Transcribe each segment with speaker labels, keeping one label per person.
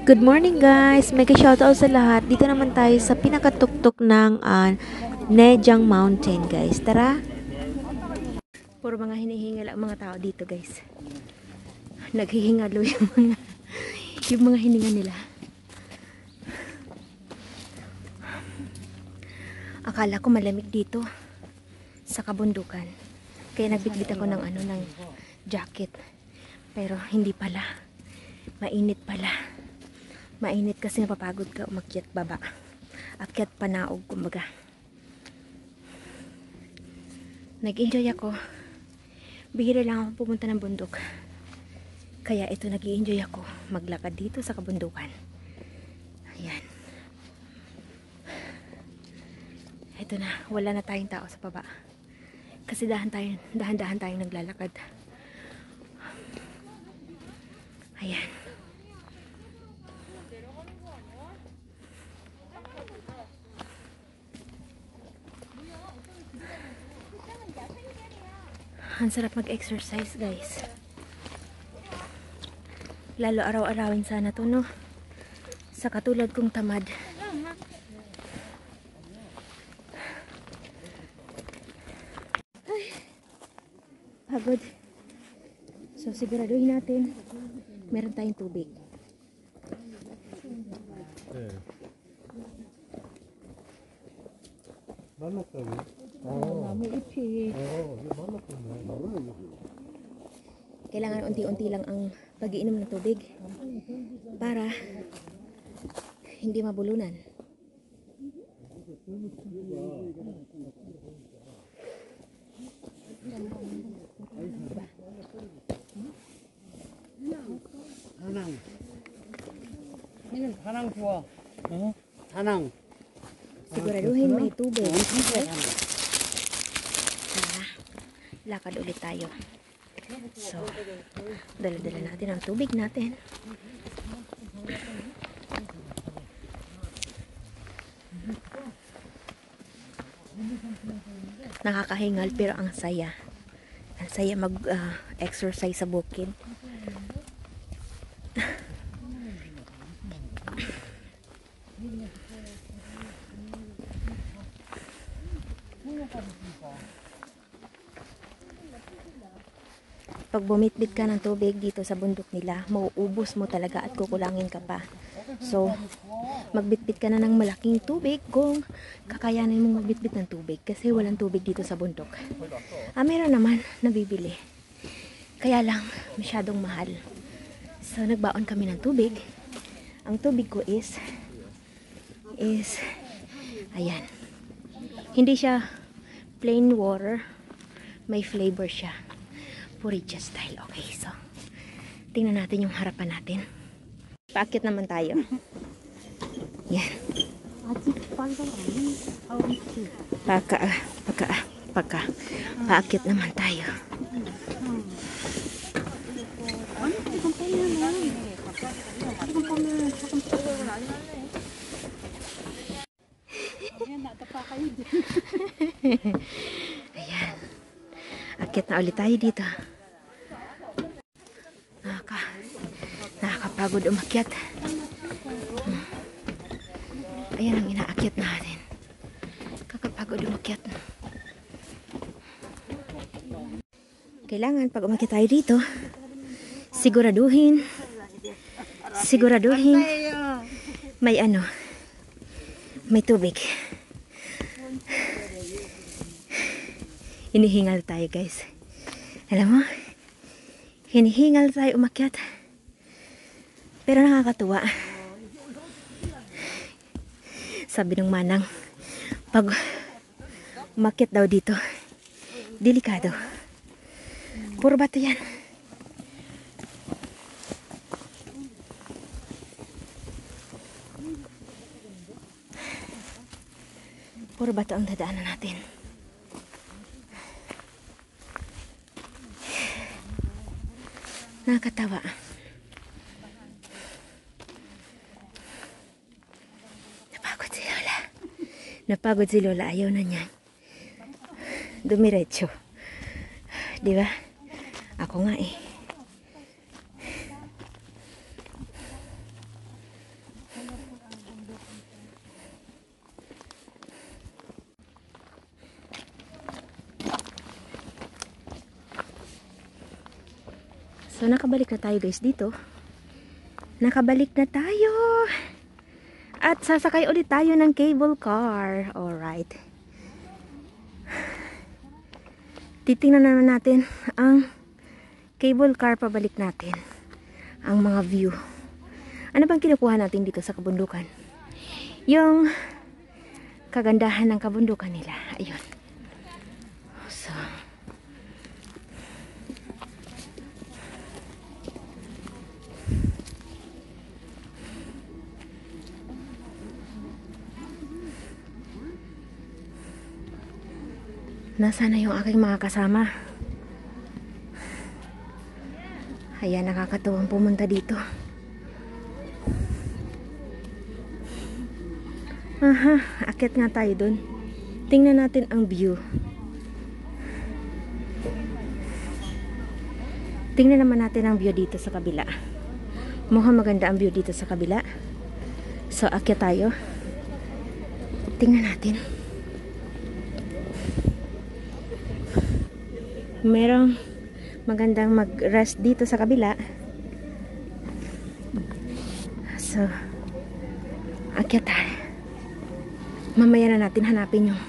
Speaker 1: Good morning guys! Mega shoutout sa lahat. Dito naman tayo sa pinakatuktok ng Nejang Mountain guys. Tara! Puro mga hinihingal ang mga tao dito guys. Naghihingalo yung mga hininga nila. Akala ko malamig dito sa kabundukan. Kaya nagbitbit ako ng ng jacket. Pero hindi pala. Mainit pala. Mainit kasi napapagod ka umakyat baba. Akyat panaog kumbaga. Nag-enjoy ako. Bihira lang ako pumunta ng bundok. Kaya ito nag-enjoy ako maglakad dito sa kabundukan. Ayan. Ito na, wala na tayong tao sa baba. Kasi dahan-dahan tayong naglalakad. Ayan. Ang sarap mag-exercise guys. Lalo araw-arawin sana to, no? Sa katulad kong tamad. Ay, pagod. So siguraduhin natin meron tayong tubig. Kailangan unti-unti lang ang pag-iinom ng tubig para hindi mabulunan.
Speaker 2: 다낭. 이건 다낭 좋아. 다낭.
Speaker 1: Siguraduhin may tubig. Okay? Lakad ulit tayo. So, dala-dala natin ang tubig natin. Nakakahingal pero ang saya. Ang saya mag-exercise sa bukid. Pag bumitbit ka ng tubig dito sa bundok nila, mauubos mo talaga at kukulangin ka pa. So, magbitbit ka na ng malaking tubig kung kakayanin mong magbitbit ng tubig kasi walang tubig dito sa bundok. Meron naman nabibili. Kaya lang, masyadong mahal. So, nagbaon kami ng tubig. Ang tubig ko is ayan. Hindi siya plain water. May flavor siya. Puricha style. Okay, so tingnan natin yung harapan natin. Paakyat naman tayo. Yan. Paakyat naman tayo. Ayan. Akyat na ulit tayo dito. Nakakapagod umakyat. Ayan ang inaakyat natin. Kakapagod umakyat. Kailangan pag umakyat tayo dito, siguraduhin may tubig. Hinihingal tayo guys. Alam mo, hinihingal tayo umakyat. Pero nakakatuwa. Sabi ng manang, pag umakyat daw dito, delikado. Puro bato yan. Puro bato ang dadaanan natin. Nakakatawa. Napagod si Lola. Ayaw na niya. Dumiretso. Diba? Ako nga eh. So, nakabalik na tayo guys dito. Nakabalik na tayo. At sasakay ulit tayo ng cable car. Alright. Titingnan naman natin ang cable car pabalik natin. Ang mga view. Ano bang kinukuha natin dito sa kabundukan? Yung kagandahan ng kabundukan nila. Ayun. So, nasaan na yung aking mga kasama? Ayan, nakakatuwang pumunta dito. Aha, akit nga tayo dun. Tingnan natin ang view. Tingnan naman natin ang view dito sa kabila. Mukhang maganda ang view dito sa kabila. So, akyat tayo. Tingnan natin. Merong magandang mag-rest dito sa kabila. So, akyat tayo. Mamaya na natin hanapin yung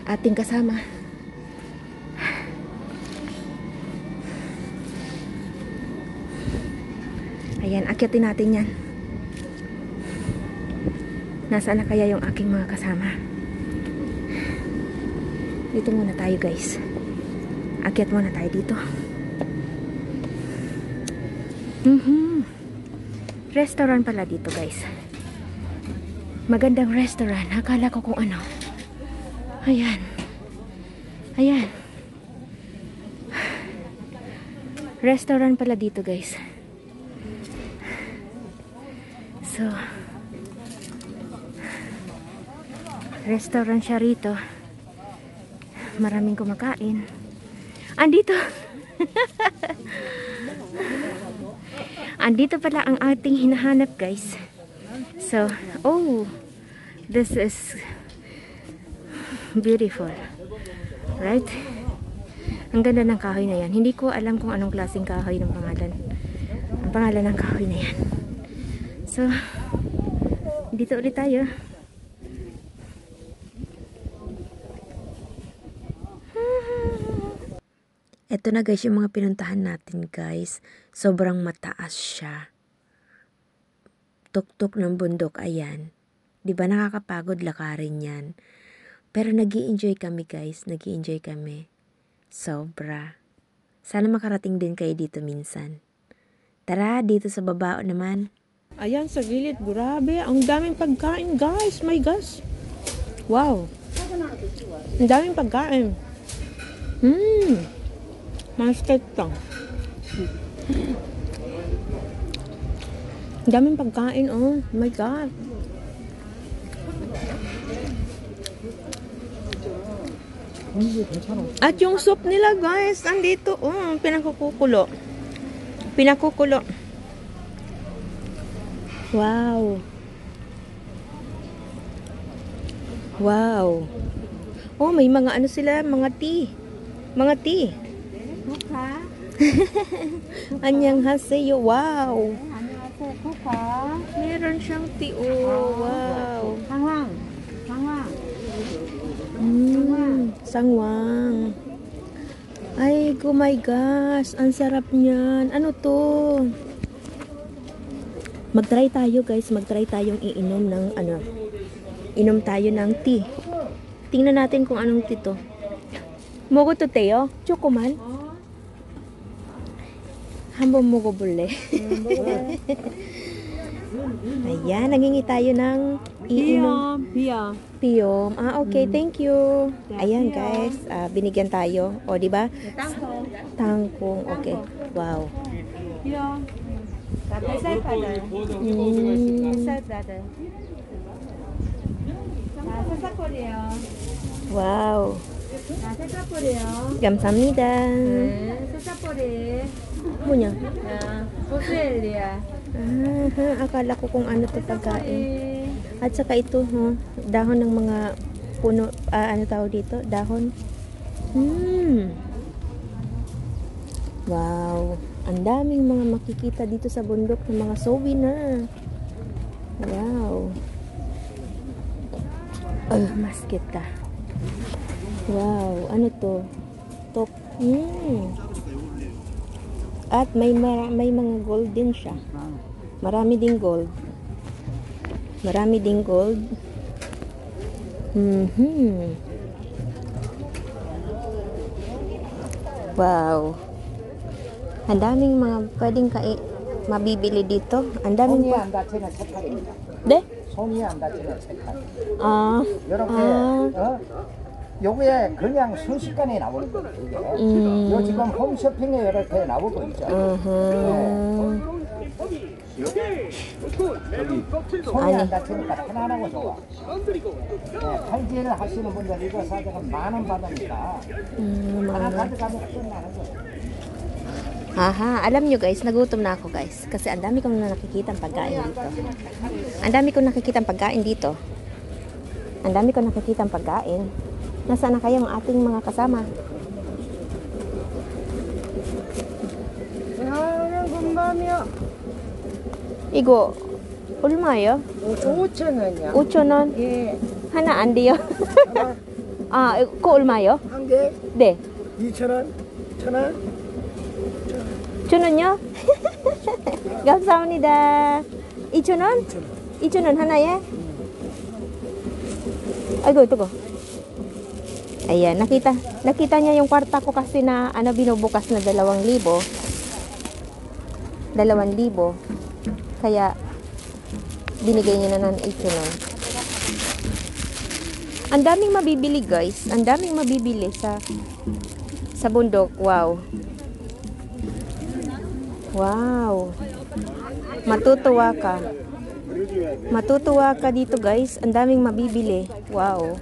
Speaker 1: ating kasama. Ayan, akyatin natin yan. Nasaan na kaya yung aking mga kasama? Dito muna tayo guys. Akyat muna tayo dito. Restaurant pala dito guys. Magandang restaurant. Akala ko kung ano. Ayan. Ayan. Restaurant pala dito guys. So, restaurant siya rito. Maraming kumakain. Andito. Andito pala ang ating hinahanap guys. So, oh, this is beautiful. Right? Ang ganda ng kahoy na yan. Hindi ko alam kung anong klaseng kahoy ng pangalan. Ang pangalan ng kahoy na yan. So, dito ulit tayo. Ito na guys yung mga pinuntahan natin guys. Sobrang mataas siya. Tuktok ng bundok, ayan. Diba nakakapagod lakarin yan. Pero nag-i-enjoy kami guys. Nag-i-enjoy kami. Sobra. Sana makarating din kayo dito minsan. Tara, dito sa baba naman.
Speaker 3: Ayan sa gilid, grabe. Ang daming pagkain guys. My gosh. Wow. Ang daming pagkain. Masket lang. Ang daming pagkain, oh. My God. At yung soup nila, guys, andito, oh. Pinakukulo. Pinakukulo. Wow. Wow. Oh, may mga ano sila, mga tea. Mga tea.
Speaker 4: 쿠파.
Speaker 3: Anyang haseyo. Wow.
Speaker 4: 안녕하세요. 쿠파.
Speaker 3: Meron siyang tea. Oh, wow.
Speaker 4: 상황. 상황.
Speaker 3: Sangwang. Ay, oh my gosh. Ang sarap niyan. Ano to? Mag-try tayo, guys. Mag-try tayong iinom ng ano. Inom tayo ng tea. Tingnan natin kung anong tea to. Mogo to teo? Chocoman? Hambong mogo bule. Ayan, nangingi tayo ng iinom. Piyom. Ah, okay. Thank you. Ayan, guys. Binigyan tayo. O, di ba? Tangkong. Okay. Wow.
Speaker 4: 뱃살 받아요. 뱃살 받아요. 자, 새싹볼이에요.
Speaker 3: Wow.
Speaker 4: 자, 새싹볼이에요.
Speaker 3: 감사합니다.
Speaker 4: 네, 새싹볼이.
Speaker 3: Munya.
Speaker 4: 자, 보스엘리아.
Speaker 3: Akala ko kung ano to pagkain. At saka ito, dahon ng mga puno, ano tawag dito? Dahon. Wow. Ang daming mga makikita dito sa bundok ng mga souvenir. Wow. Masket ka. Wow, ano to? Top. At may mga gold din siya. Marami ding gold. Marami ding gold. Wow. Ang daming mga pwedeng mabibili dito. Ang daming
Speaker 2: 손이 안 다치는 색깔입니다.
Speaker 3: 네?
Speaker 2: 손이 안 다치는 색깔.
Speaker 3: 아.
Speaker 2: 이렇게 요게 그냥 순식간에 나오는 거예요. 이게. 요 지금 홈쇼핑에 이렇게 나오고 있죠. 손이 안 다치니까 편안하고 좋아. 팔질 하시는 분들 이거 사다가 10,000원 받으니까 하나 가져가면 끝나는 거예요.
Speaker 3: Aha, alam nyo guys, nagutom na ako guys. Kasi ang dami kong nakikitang pagkain dito. Ang dami kong nakikitang pagkain dito. Ang dami kong nakikitang pagkain. Nasaan na kayong ating mga kasama? 이거 얼마예요?
Speaker 5: 5,000원이요.
Speaker 3: 5,000원?
Speaker 5: 예.
Speaker 3: 하나 안 돼요? 아, 그거 얼마예요?
Speaker 5: 한 개
Speaker 3: 네.
Speaker 5: 2,000원, 1,000원.
Speaker 3: 1,000원요? 감사합니다. 2,000원? 2,000원 하나에? Agoy, ito ko. Ayan, nakita niya yung kwarta ko kasi na binubukas na 2,000. 2,000. Kaya binigay niya na ng 8,000. Ang daming mabibili guys. Ang daming mabibili sa bundok. Wow. Wow. Matutuwa ka. Matutuwa ka dito guys. Ang daming mabibili. Wow.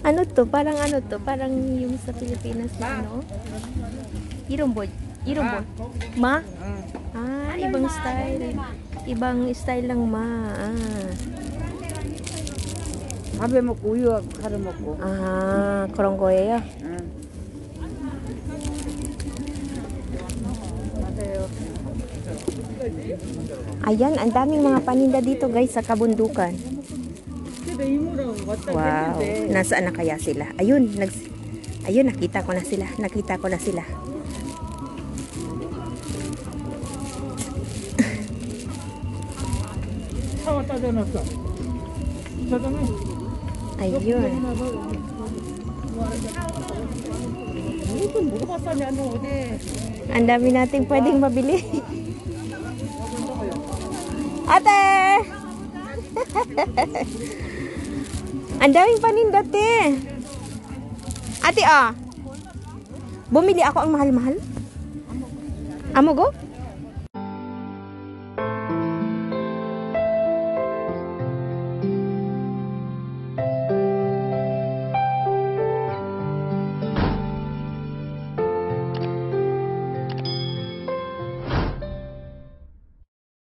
Speaker 3: Ano to? Parang ano to? Parang yung sa Pilipinas na ano? Irombod. Ma? Ah, ibang style. Ibang style lang ma.
Speaker 5: 밥에 먹고 우유하고 갈아 먹고.
Speaker 3: Ah, 그런 거예요? Ayan, ang daming mga paninda dito guys sa kabundukan. Wow, nasaan na kaya sila? Ayun, ayun, nakita ko na sila. Ayun. Ang dami nating pwedeng mabili. Ate! Ang daming paninda, te. Ate, bumili ako ang mahal-mahal. Amo go?